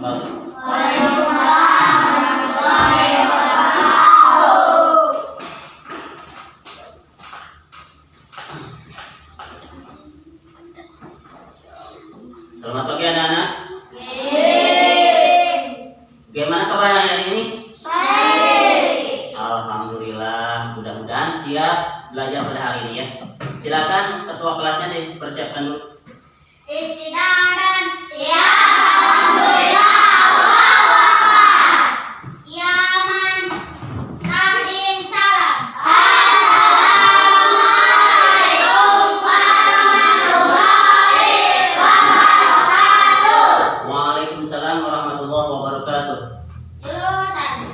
wabarakatuh. Waalaikumsalam warahmatullahi wabarakatuh. Selamat pagi anak-anak. Yeay. Bagaimana kabarnya hari ini? Baik. Alhamdulillah, mudah-mudahan siap belajar pada hari ini ya. Silakan ketua kelasnya dipersiapkan dulu. Istidaran siap. Alhamdulillah. Allahu Akbar. Yaman. Tahdin salam. Assalamualaikum warahmatullahi wabarakatuh. Waalaikumsalam warahmatullahi wabarakatuh. Jurusan.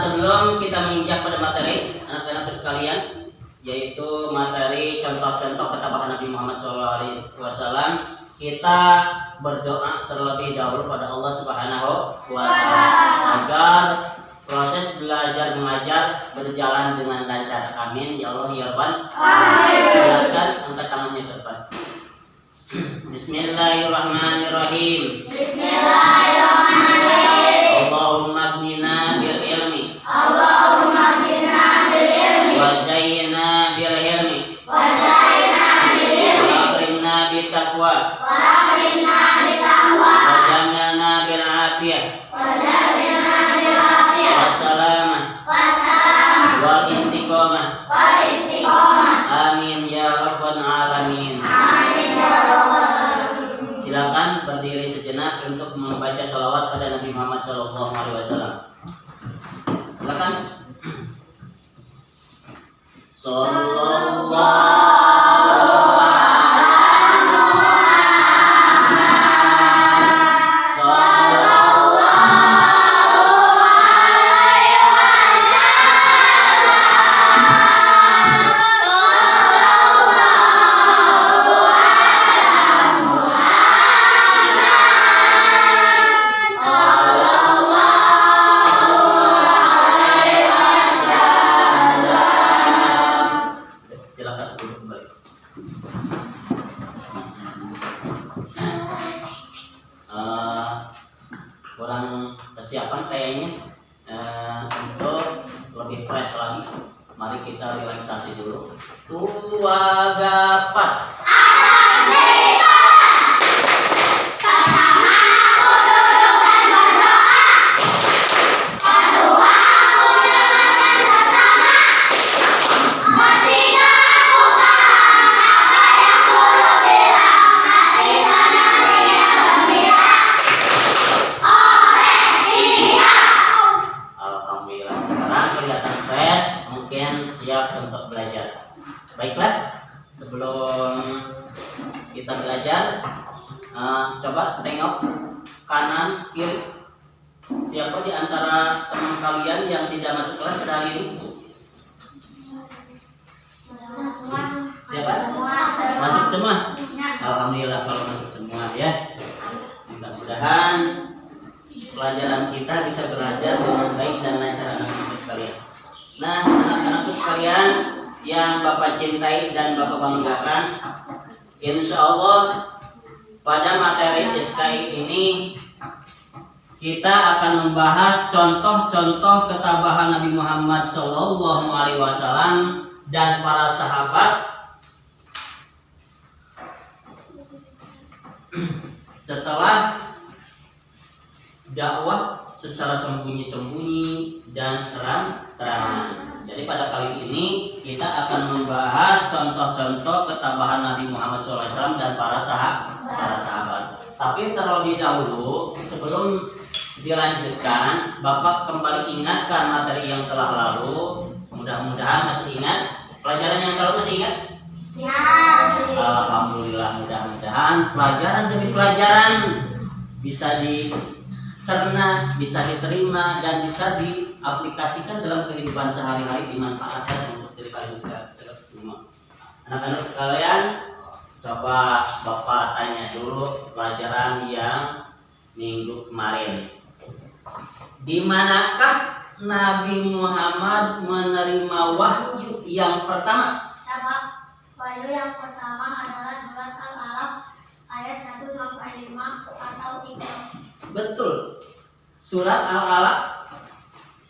Sebelum kita menginjak pada materi anak-anak sekalian, yaitu materi contoh-contoh ketabahan Nabi Muhammad SAW, kita berdoa terlebih dahulu pada Allah Subhanahu wa Ta'ala agar proses belajar mengajar berjalan dengan lancar. Amin ya Allah ya Rabbal alamin. Silakan angkat tangannya ke depan. Bismillahirrahmanirrahim. Bismillahirrahmanirrahim. Allahumma aghnina bil ilmi Allahumma bina bil ilmi wa zayyina bil hilmi wa zayyina bil ilmi wa akrimna bit taqwa wa akrimna bit taqwa wa jamilna bil afiyah wa jamilna bil afiyah wa salamah wassalam wal istiqomah. wal istiqomah. Amin ya rabbal alamin. Amin ya rabbal alamin. Silakan berdiri sejenak untuk membaca sholawat pada Nabi Muhammad SAW. Silakan. Sallallahu silakan duduk kembali. Kurang persiapan kayaknya untuk lebih fresh lagi. Mari kita relaksasi dulu. Tua gapat. Alhamdulillah, sekarang kelihatan fresh, mungkin siap untuk belajar. Baiklah, sebelum kita belajar, coba tengok kanan kiri. Siapa di antara teman kalian yang tidak masuk kelas pada hari ini? Siapa? Masuk semua? Alhamdulillah kalau masuk semua ya. Mudah-mudahan pelajaran kita bisa belajar dengan baik dan lancar anak-anak sekalian. Nah, anak-anak sekalian yang Bapak cintai dan Bapak banggakan, insya Allah pada materi SKI ini kita akan membahas contoh-contoh ketabahan Nabi Muhammad SAW dan para sahabat setelah dakwah secara sembunyi-sembunyi dan terang-terangan. Jadi pada kali ini kita akan membahas contoh-contoh ketabahan Nabi Muhammad SAW dan para sahabat. Tapi terlebih dahulu sebelum dilanjutkan, Bapak kembali ingatkan materi yang telah lalu. Mudah-mudahan masih ingat pelajaran yang lalu, masih ingat? Alhamdulillah, mudah-mudahan pelajaran demi pelajaran bisa dicerna, bisa diterima, dan bisa diaplikasikan dalam kehidupan sehari-hari, dimanfaatkan untuk diri kalian semua. Anak-anak sekalian, coba Bapak tanya dulu pelajaran yang minggu kemarin. Di manakah Nabi Muhammad menerima wahyu yang pertama? Wahyu yang pertama adalah surat Al-Alaq ayat 1 sampai 5 atau 3. Betul. Surat Al-Alaq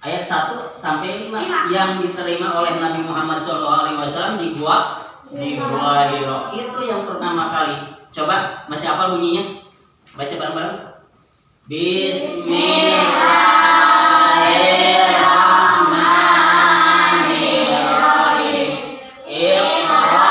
ayat 1 sampai 5 yang diterima oleh Nabi Muhammad SAW di Gua Hiro. Itu yang pertama kali. Coba masih apa bunyinya? Baca bareng-bareng. Bismillahirrahmanirrahim. Iqra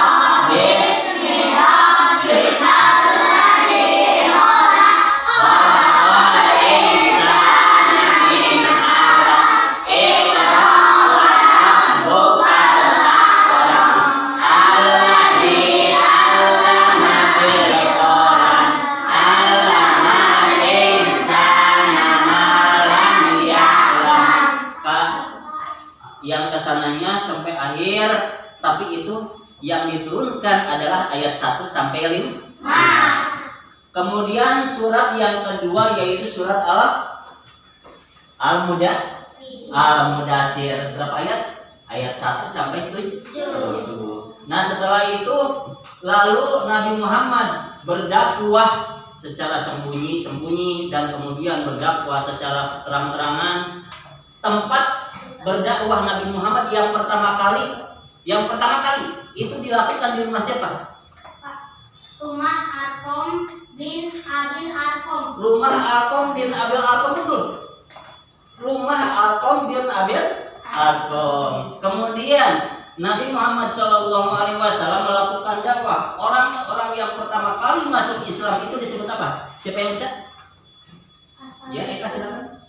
bismi rabbikal ladzi khalaq. Khalaqal insana min 'alaq. Iqra wa rabbukal akram. Alladzi 'allama bil qalam. 'Allamal insana ma lam ya'lam. Yang kesananya sampai akhir, tapi itu yang diturunkan adalah ayat 1 sampai 5. Kemudian surat yang kedua yaitu surat Al-Mudaththir. Berapa ayat? Ayat 1 sampai 7. Nah, setelah itu lalu Nabi Muhammad berdakwah secara sembunyi-sembunyi dan kemudian berdakwah secara terang-terangan. Tempat berdakwah Nabi Muhammad yang pertama kali itu dilakukan di rumah siapa? Rumah Arkom bin Abil Arkom. Rumah Arkom bin Abil Arkom, betul. Rumah Arkom bin Abil Arkom. Kemudian Nabi Muhammad SAW melakukan dakwah. Orang-orang yang pertama kali masuk Islam itu disebut apa? Siapa yang bisa? Ya, Eka silakan.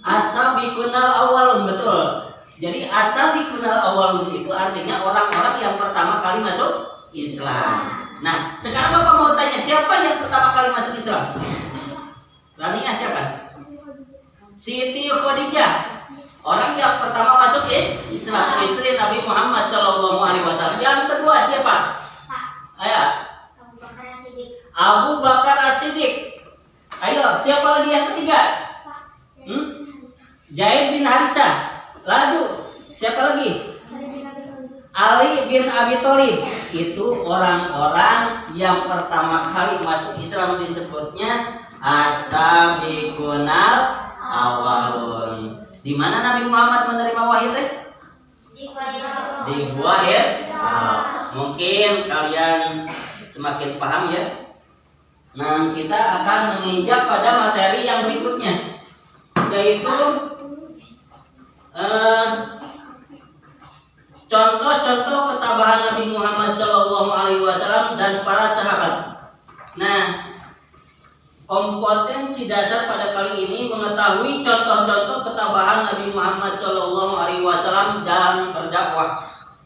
Asabiqunal awalun, betul. Jadi asabiqunal awalun itu artinya orang-orang yang pertama kali masuk Islam. Nah, sekarang Bapak mau tanya, siapa yang pertama kali masuk Islam? Raninya siapa? Siti Khadijah. Orang yang pertama masuk Islam, istri Nabi Muhammad SAW. Yang kedua siapa? Ayo. Abu Bakar As-Siddiq. Ayo, siapa lagi yang ketiga? Zaid bin Harisah. Lalu siapa lagi? Ali bin Abi Thalib. Itu orang-orang yang pertama kali masuk Islam, disebutnya as-sabiqunal awalun. Di mana Nabi Muhammad menerima wahyu teh? Di Gua Hiro. Mungkin kalian semakin paham ya. Nah, kita akan menginjak pada materi yang berikutnya, yaitu contoh-contoh ketabahan Nabi Muhammad SAW dan para sahabat. Nah, kompetensi dasar pada kali ini mengetahui contoh-contoh ketabahan Nabi Muhammad SAW dalam berdakwah.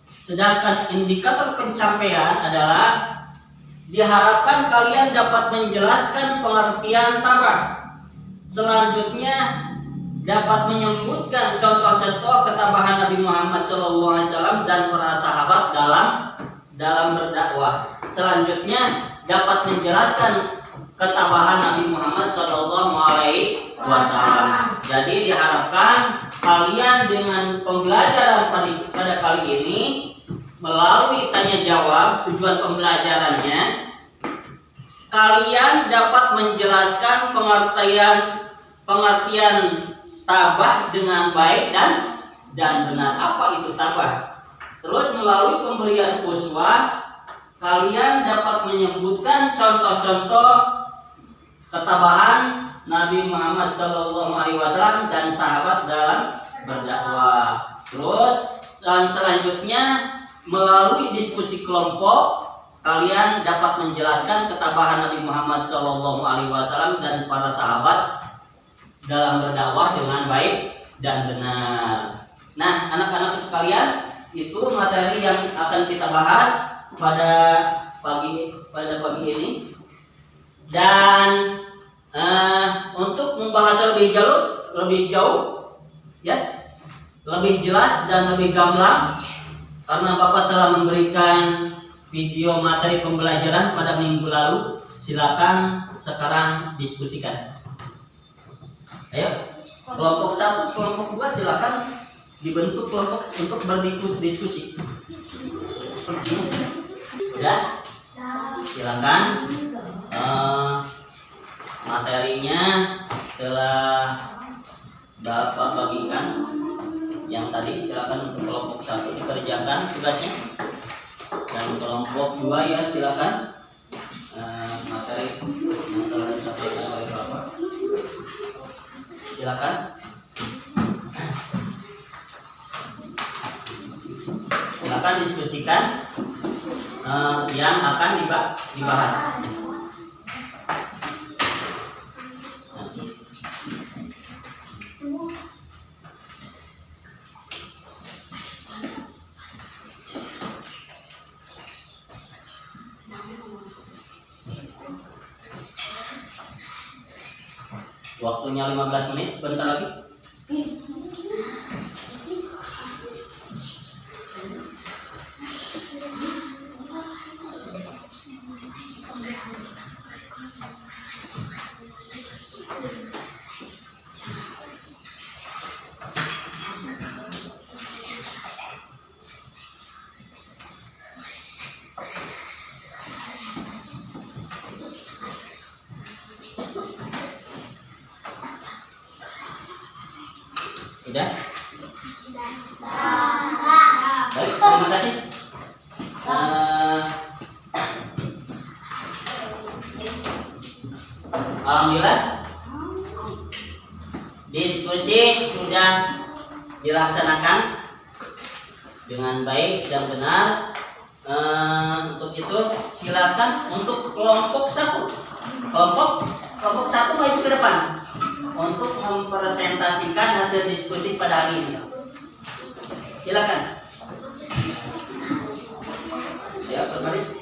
Sedangkan indikator pencapaian adalah diharapkan kalian dapat menjelaskan pengertian tabah. Selanjutnya dapat menyebutkan contoh-contoh ketabahan Nabi Muhammad SAW dan para sahabat dalam berdakwah. Selanjutnya dapat menjelaskan ketabahan Nabi Muhammad SAW. Jadi diharapkan kalian dengan pembelajaran pada kali ini melalui tanya jawab, tujuan pembelajarannya kalian dapat menjelaskan pengertian tabah dengan baik dan benar. Apa itu tabah? Terus melalui pemberian uswah kalian dapat menyebutkan contoh-contoh ketabahan Nabi Muhammad SAW dan sahabat dalam berdakwah. Terus dan selanjutnya melalui diskusi kelompok kalian dapat menjelaskan ketabahan Nabi Muhammad SAW dan para sahabat dalam berdakwah dengan baik dan benar. Nah, anak-anak sekalian, itu materi yang akan kita bahas pada pagi ini. Dan untuk membahas lebih jauh, ya, lebih jelas dan lebih gamblang, karena Bapak telah memberikan video materi pembelajaran pada minggu lalu, silakan sekarang diskusikan. Ayo, kelompok 1, kelompok 2 silakan dibentuk kelompok untuk berdiskusi. Sudah? Silakan. Materinya telah Bapak bagikan. Yang tadi silakan untuk kelompok 1 dikerjakan tugasnya, dan kelompok 2 ya silakan materi yang telah disampaikan oleh Bapak. Silakan. Silakan diskusikan yang akan dibahas. Waktunya 15 menit, sebentar lagi. Sudah? Baik, terima kasih. Alhamdulillah, diskusi sudah dilaksanakan dengan baik dan benar. Untuk itu silakan untuk kelompok 1. Kelompok 1 maju ke depan untuk mempresentasikan hasil diskusi pada hari ini. Silakan. Siap, berbaris.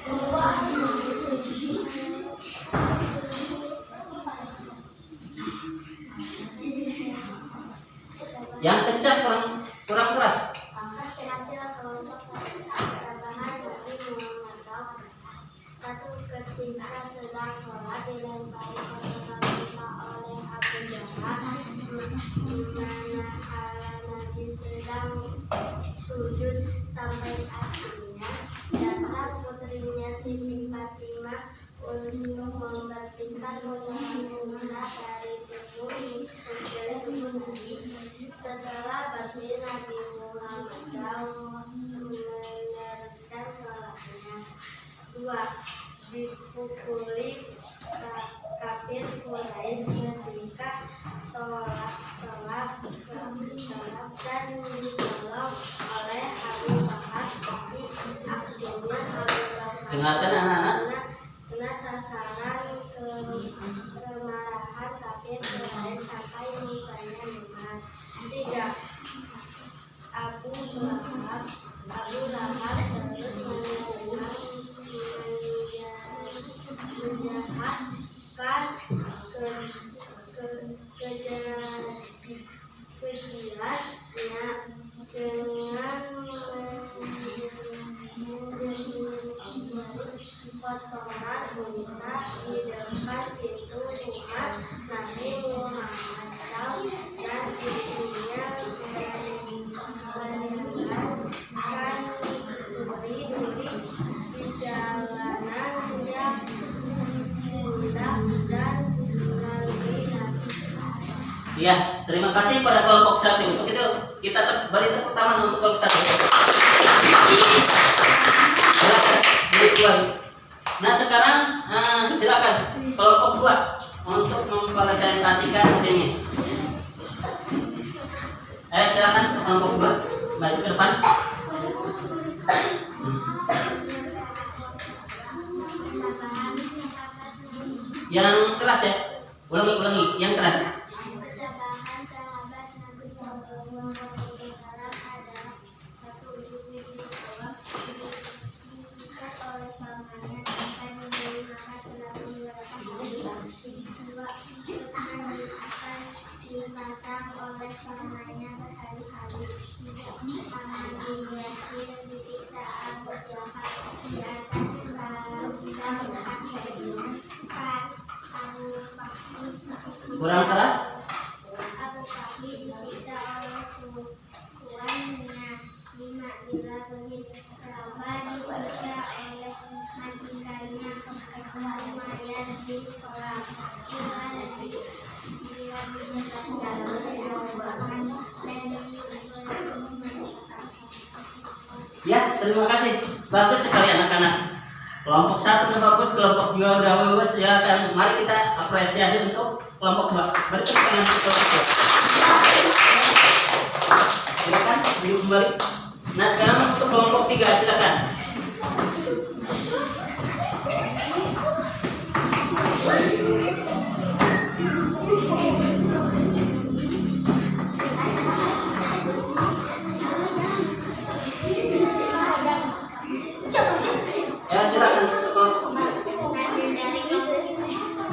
Yang kencang kurang keras. Hasil kelompok 1 tambahan dari Muhammad SAW. 1. Ketika sedang sholat dilempari kotoran pipa oleh Abu Jahal, manakala Nabi sedang sujud sampai akhirnya datang putrinya Siti Fatimah untuk membersihkan bunga-bunga dari tubuh Nabi. Setelah bersih, Nabi Muhammad SAW meneruskan sholatnya. 2. Dipukuli kafir Quraisy ketika tolak dan ditolong oleh Abu Bakar, tapi akhirnya Abu Bakar Dengarkan anak-anak. kena sasaran kemarahan kafir Quraisy sampai mukanya memar. 3. Abu Lahab terus menjahatkan kejilannya dengan kotoran unta di depan pintu rumah Nabi Muhammad SAW, dan istrinya mendengarkan duri-duri di jalanan yang indah dan melalui Nabi. Ya, terima kasih pada kelompok 1. Untuk itu kita beri tepuk tangan untuk kelompok 1. Silakan dikeluarkan. Nah, sekarang silakan kelompok 2 untuk mempresentasikan hasilnya. Silakan kelompok 2 maju ke depan. Yang keras ya, ulangi yang keras. Tambahan sahabat Nabi SAW adalah 1. Diikat oleh pamannya sampai memberi makan selama beberapa hari. 2. Pesanan akan dipasang oleh pamannya berhari-hari. 3. Paman bin Yasir disiksa Abu Jahal di atas bangkai hasilnya. 4. Kurang keras. Abu Bakar disiksa oleh tuannya. 5. Dilabelit Ka'bah disiksa oleh majikannya. 6. Maryam di sholat. Ya, terima kasih. Bagus sekali anak-anak. Kelompok 1 udah bagus, kelompok 2 udah bagus. Ya kan, mari kita apresiasi untuk kelompok 2. Beri tepuk tangan untuk kelompok 2. Silakan duduk kembali. Nah, sekarang untuk kelompok 3, silakan. Ya, silakan untuk kelompok 3.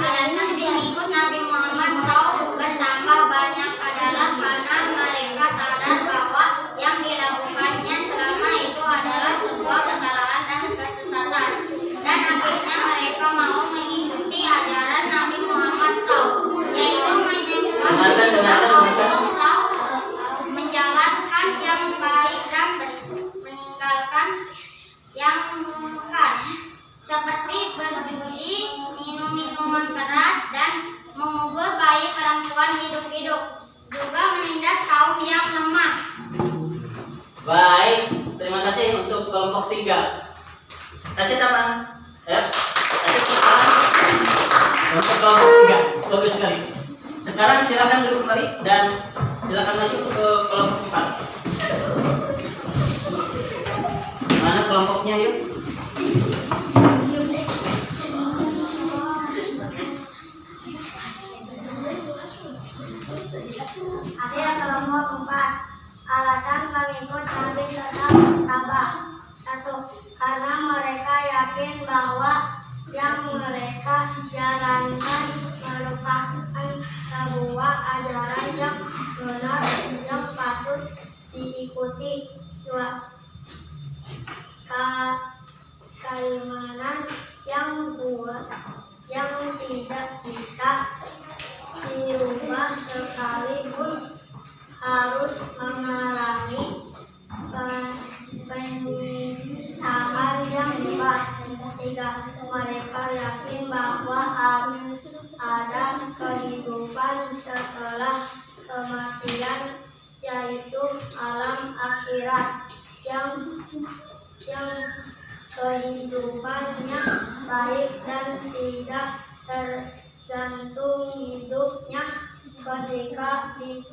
Alasan pengikut Nabi Muhammad SAW bertambah banyak adalah karena mereka sadar bahwa yang dilakukannya selama itu adalah sebuah kesalahan dan kesesatan, dan akhirnya mereka mau mengikuti ajaran Nabi Muhammad SAW, yaitu menjalankan yang baik dan meninggalkan yang mungkar, seperti berjudi, minum minuman keras, dan mengubur bayi perempuan hidup-hidup, juga menindas kaum yang lemah. Baik, terima kasih untuk kelompok 3. Kasih tangan. Ya. Kasih tangan. Untuk kelompok 3. Bagus sekali. Sekarang silakan duduk kembali dan silakan maju ke kelompok 4. Mana kelompoknya yuk? Hasil kelompok 4. Alasan pengikut Nabi tetap tabah. 1. Karena mereka yakin bahwa yang mereka jalankan merupakan sebuah ajaran yang benar yang patut diikuti. 2. Keimanan yang kuat yang tidak bisa dirubah sekalipun harus mengalami penyiksaan yang berat. 3. Mereka yakin bahwa ada kehidupan setelah kematian, yaitu alam akhirat yang kehidupannya baik dan tidak tergantung hidupnya ketika di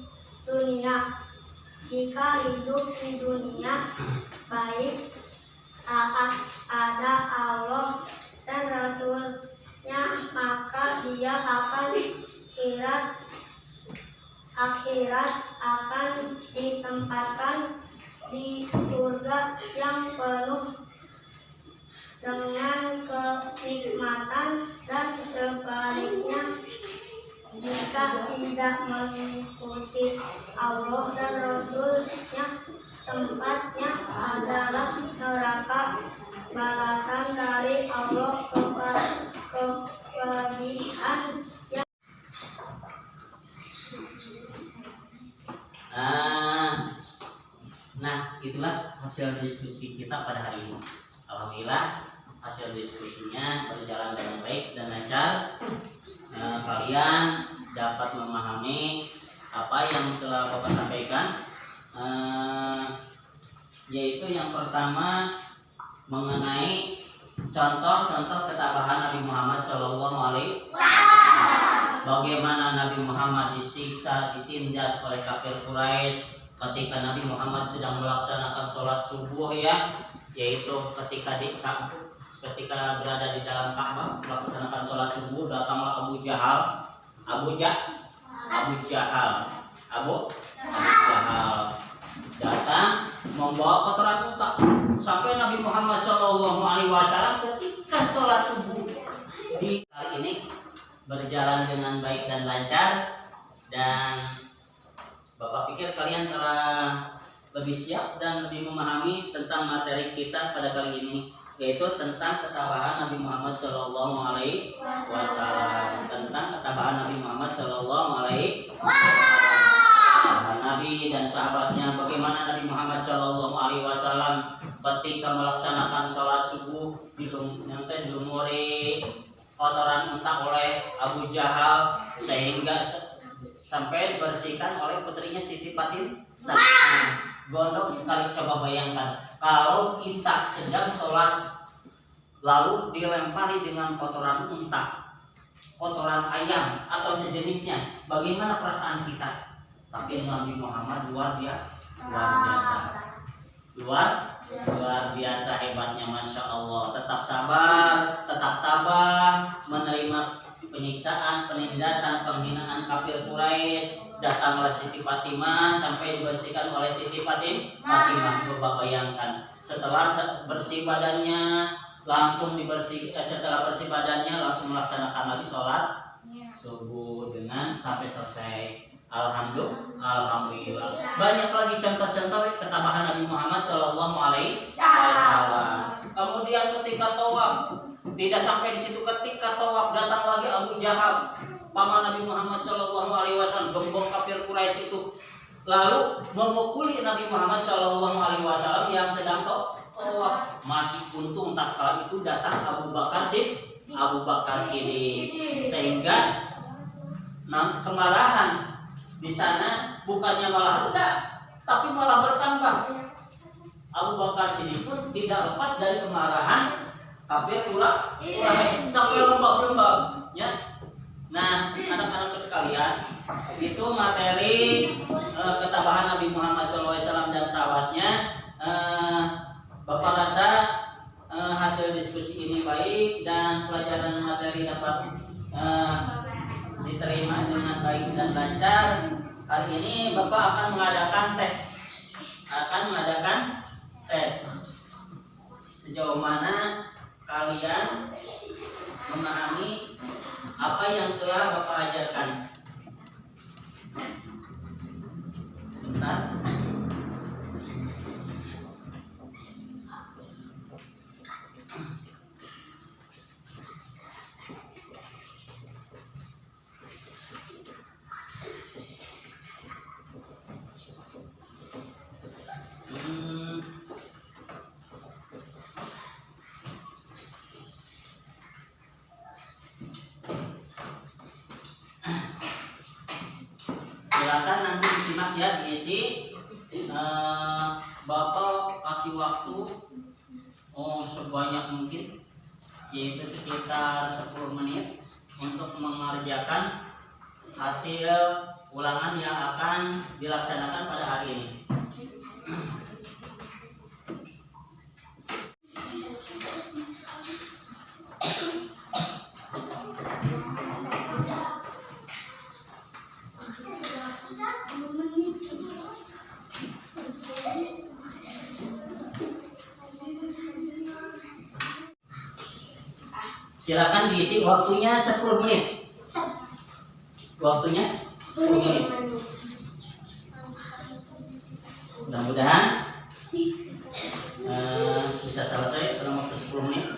dunia. Jika hidup di dunia baik saat ada Allah dan Rasulnya, maka dia akan akhirat akan ditempatkan di surga yang penuh dengan kenikmatan, dan sebaliknya jika tidak mengikuti Allah dan Rasulnya, tempatnya adalah neraka, balasan dari Allah kepedihan yang Nah, itulah hasil diskusi kita pada hari ini. Alhamdulillah hasil diskusinya berjalan dengan baik dan lancar. Kalian dapat memahami apa yang telah Bapak sampaikan, yaitu yang pertama mengenai contoh-contoh ketabahan Nabi Muhammad SAW. Bagaimana Nabi Muhammad disiksa, ditindas oleh kafir Quraisy ketika Nabi Muhammad sedang melaksanakan sholat subuh, ya, yaitu ketika berada di dalam Ka'bah melaksanakan sholat subuh, datanglah Abu Jahal datang membawa kotoran unta sampai Nabi Muhammad SAW ketika sholat subuh di kali ini berjalan dengan baik dan lancar, dan Bapak pikir kalian telah lebih siap dan lebih memahami tentang materi kita pada kali ini, yaitu tentang ketabahan Nabi Muhammad SAW. Tentang ketabahan Nabi Muhammad SAW, Nabi dan sahabatnya, bagaimana Nabi Muhammad SAW ketika melaksanakan sholat subuh dilumuri kotoran unta oleh Abu Jahal sehingga sampai dibersihkan oleh putrinya Siti Fatimah. Gondok sekali, coba bayangkan kalau kita sedang sholat lalu dilempari dengan kotoran unta, kotoran ayam atau sejenisnya, bagaimana perasaan kita? Tapi Nabi Muhammad luar biasa hebatnya, Masya Allah. Tetap sabar, tetap tabah, menerima penyiksaan, penindasan, penghinaan kafir Quraisy. Datanglah Siti Fatimah sampai dibersihkan oleh Siti Fatimah. Coba bayangkan, setelah bersih badannya langsung setelah bersih badannya langsung melaksanakan lagi sholat subuh dengan sampai selesai. Alhamdulillah. Banyak lagi contoh-contoh ketabahan Nabi Muhammad Shallallahu Alaihi Wasallam. Kemudian ketika tawaf, tidak sampai di situ, ketika tawaf datang lagi Abu Jahal, paman Nabi Muhammad Shallallahu Alaihi Wasallam, gembong kafir Quraisy itu, lalu memukuli Nabi Muhammad Shallallahu Alaihi Wasallam yang sedang tawaf. Masih untung tak kala itu datang Abu Bakar Siddiq, sehingga kemarahan di sana bukannya malah reda, tapi malah bertambah. Abu Bakar Siddiq pun tidak lepas dari kemarahan kafir Quraisy sampai lembab-lembab, ya. Nah, anak-anak sekalian, itu materi ketabahan Nabi Muhammad SAW dan sahabatnya. Bapak rasa hasil diskusi ini baik dan pelajaran materi dapat diterima dengan baik dan lancar. Hari ini Bapak akan mengadakan tes. Sejauh mana kalian memahami apa yang telah Bapak ajarkan. Bentar. Silakan nanti disimak ya, diisi. Bapak kasih waktu sebanyak mungkin, yaitu sekitar 10 menit untuk mengerjakan hasil ulangan yang akan dilaksanakan pada hari ini. Silakan diisi, waktunya 10 menit. Waktunya 10 menit. Mudah-mudahan bisa selesai dalam waktu 10 menit.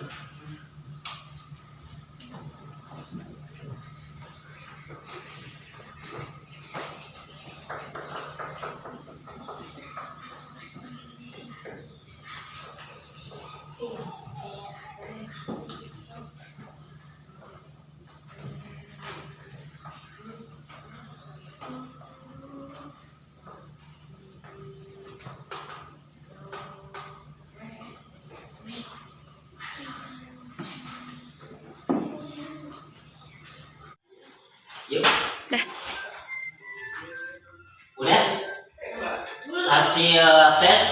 Yuk. Udah? Hasil tes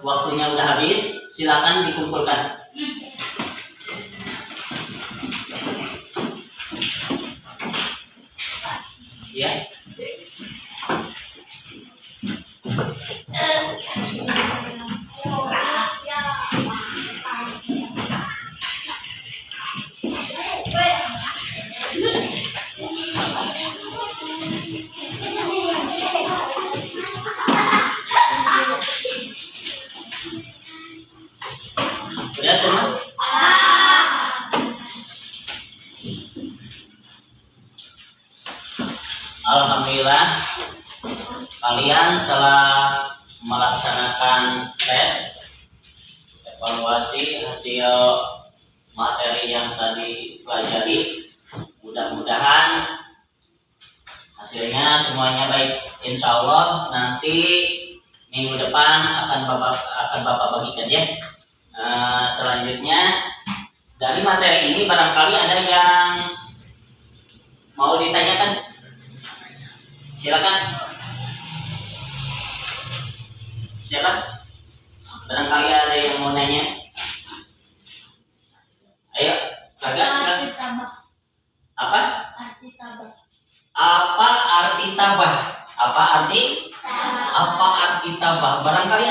waktunya udah habis, silakan dikumpulkan. Ya. Udah semua? Alhamdulillah, kalian telah melaksanakan tes evaluasi hasil materi yang tadi pelajari. Mudah-mudahan hasilnya semuanya baik. Insya Allah nanti minggu depan akan Bapak bagikan ya. Selanjutnya dari materi ini barangkali ada yang mau ditanyakan, silakan. Siapa? Barangkali ada yang mau nanya. Ayo, kagak silakan. Apa? Apa arti tabah? Apa arti tabah? Barangkali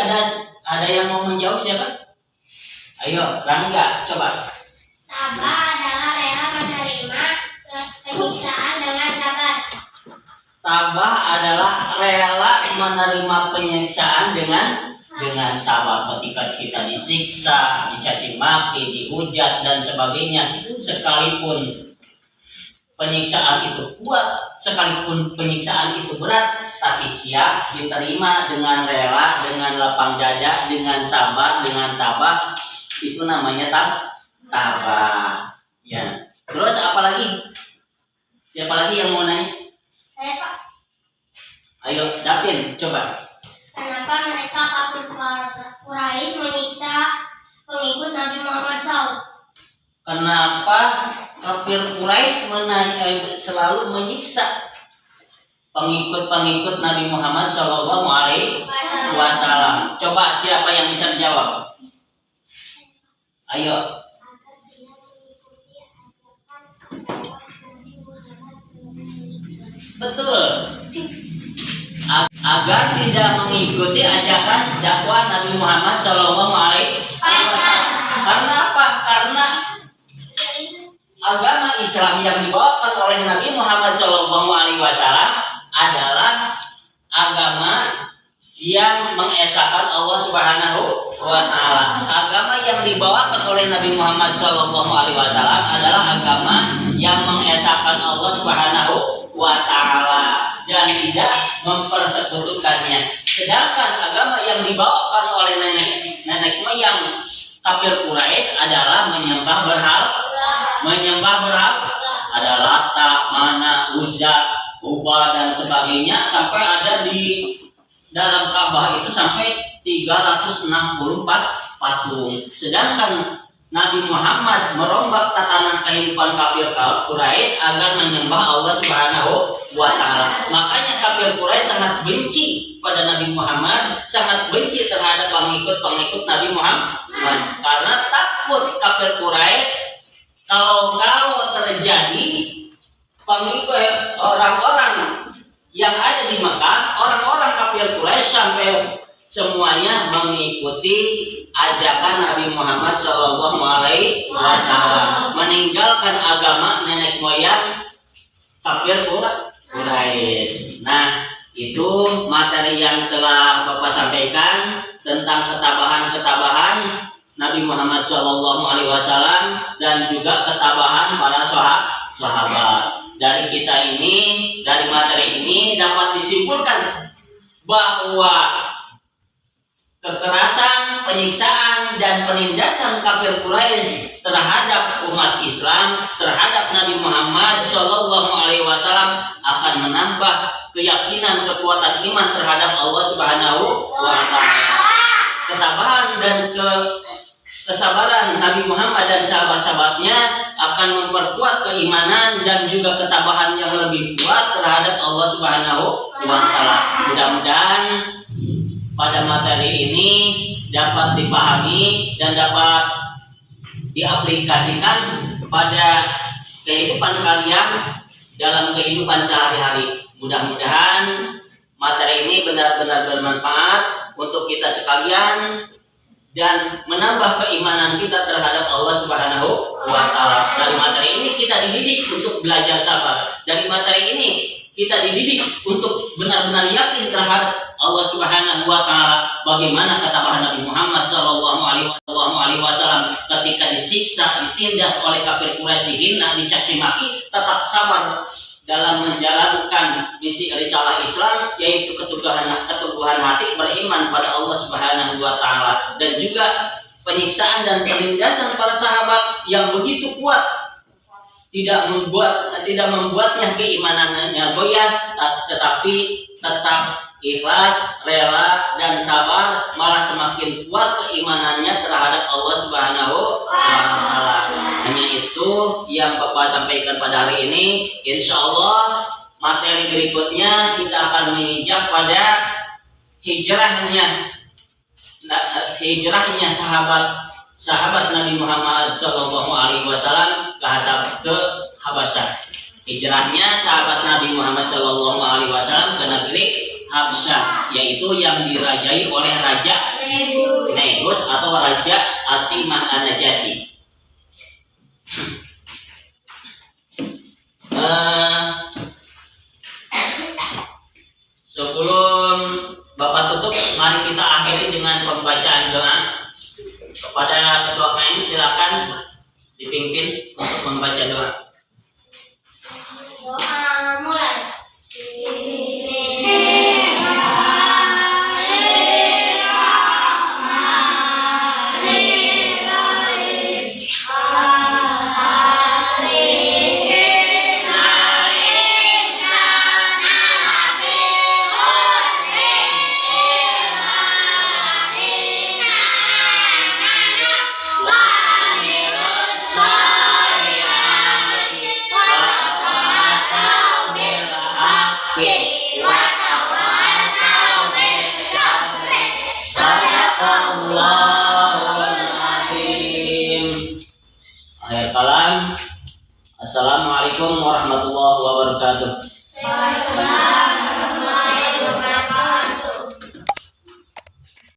ada yang mau menjawab, siapa? Ayo, Rangga, coba. Tabah adalah rela menerima penyiksaan dengan sabar. Tabah adalah rela menerima penyiksaan dengan sabar. Ketika kita disiksa, dicaci maki, dihujat dan sebagainya, sekalipun penyiksaan itu kuat, sekalipun penyiksaan itu berat, tapi siap diterima dengan rela, dengan lapang dada, dengan sabar, dengan tabah. Itu namanya tabah. Ya. Terus apa lagi? Siapa lagi yang mau nanya? Saya, Pak. Ayo, Datin, coba. Kenapa mereka kafir Quraisy menyiksa pengikut Nabi Muhammad SAW? Kenapa kafir Quraisy selalu menyiksa pengikut Nabi Muhammad Shallallahu Alaihi Wasallam? Coba siapa yang bisa menjawab? Ayo. Agar tidak mengikuti ajakan Nabi Muhammad SAW. Betul. Agar tidak mengikuti ajakan dakwah Nabi Muhammad Shallallahu Alaihi Wasallam. Karena apa? Karena agama Islam yang dibawakan oleh Nabi Muhammad Shallallahu Alaihi Wasallam adalah agama yang mengesahkan Allah Subhanahu wa Ta'ala. Agama yang dibawakan oleh Nabi Muhammad Shallallahu Alaihi Wasallam adalah agama yang mengesahkan Allah Subhanahu wa Ta'ala dan tidak mempersekutukannya. Sedangkan agama yang dibawakan oleh nenek moyang kafir Quraisy adalah menyembah berhala. Ada Lata, Mana, Uzza, Uba dan sebagainya, sampai ada di dalam Ka'bah itu sampai 364 patung. Sedangkan Nabi Muhammad merombak tatanan kehidupan kafir Quraisy agar menyembah Allah Subhanahu wa Ta'ala. Makanya kafir Quraisy sangat benci pada Nabi Muhammad, sangat benci terhadap pengikut Nabi Muhammad, karena takut kafir Quraisy kalau terjadi pengikut orang-orang yang ada di Mekah, orang-orang kafir Quraisy sampai semuanya mengikuti ajakan Nabi Muhammad Shallallahu Alaihi Wasallam, meninggalkan agama nenek moyang kafir Quraisy. Nah, itu materi yang telah Bapak sampaikan tentang ketabahan Nabi Muhammad Shallallahu Alaihi Wasallam dan juga ketabahan para sahabat. Dari kisah ini, dari materi ini dapat disimpulkan bahwa kekerasan, penyiksaan, dan penindasan kafir Quraisy terhadap umat Islam, terhadap Nabi Muhammad Shallallahu Alaihi Wasallam akan menambah keyakinan, kekuatan iman terhadap Allah Subhanahu wa Ta'ala. Ketabahan dan kesabaran Nabi Muhammad dan sahabat-sahabatnya akan memperkuat keimanan dan juga ketabahan yang lebih kuat terhadap Allah Subhanahu wa Ta'ala. Mudah-mudahan pada materi ini dapat dipahami dan dapat diaplikasikan pada kehidupan kalian dalam kehidupan sehari-hari. Mudah-mudahan materi ini benar-benar bermanfaat untuk kita sekalian dan menambah keimanan kita terhadap Allah Subhanahu wa Ta'ala. Dari materi ini kita dididik untuk belajar sabar. Dari materi ini kita dididik untuk benar-benar yakin terhadap Allah Subhanahu wa Ta'ala. Bagaimana ketabahan Nabi Muhammad Shallallahu Alaihi Wasallam ketika disiksa, ditindas oleh kafir Quraisy, dihina, dicaci maki, tetap sabar dalam menjalankan misi risalah Islam, yaitu keteguhan hati beriman pada Allah Subhanahu wa Ta'ala, dan juga penyiksaan dan penindasan para sahabat yang begitu kuat tidak membuatnya keimanannya goyah, tetapi tetap ikhlas, rela dan sabar, malah semakin kuat keimanannya terhadap Allah Subhanahu wa taala. Hanya itu yang Bapak sampaikan pada hari ini. Insya Allah materi berikutnya kita akan menginjak pada hijrahnya sahabat Nabi Muhammad SAW ke Habasyah. Hijrahnya sahabat Nabi Muhammad SAW ke negeri Habasyah, yaitu yang dirajai oleh Raja Negus atau Raja Asimah An-Najasyi. Sebelum Bapak tutup, mari kita akhiri dengan pembacaan doa. Kepada ketua KM silakan dipimpin untuk membaca doa. Doa mulai. Akhir kalam. Assalamualaikum warahmatullahi wabarakatuh.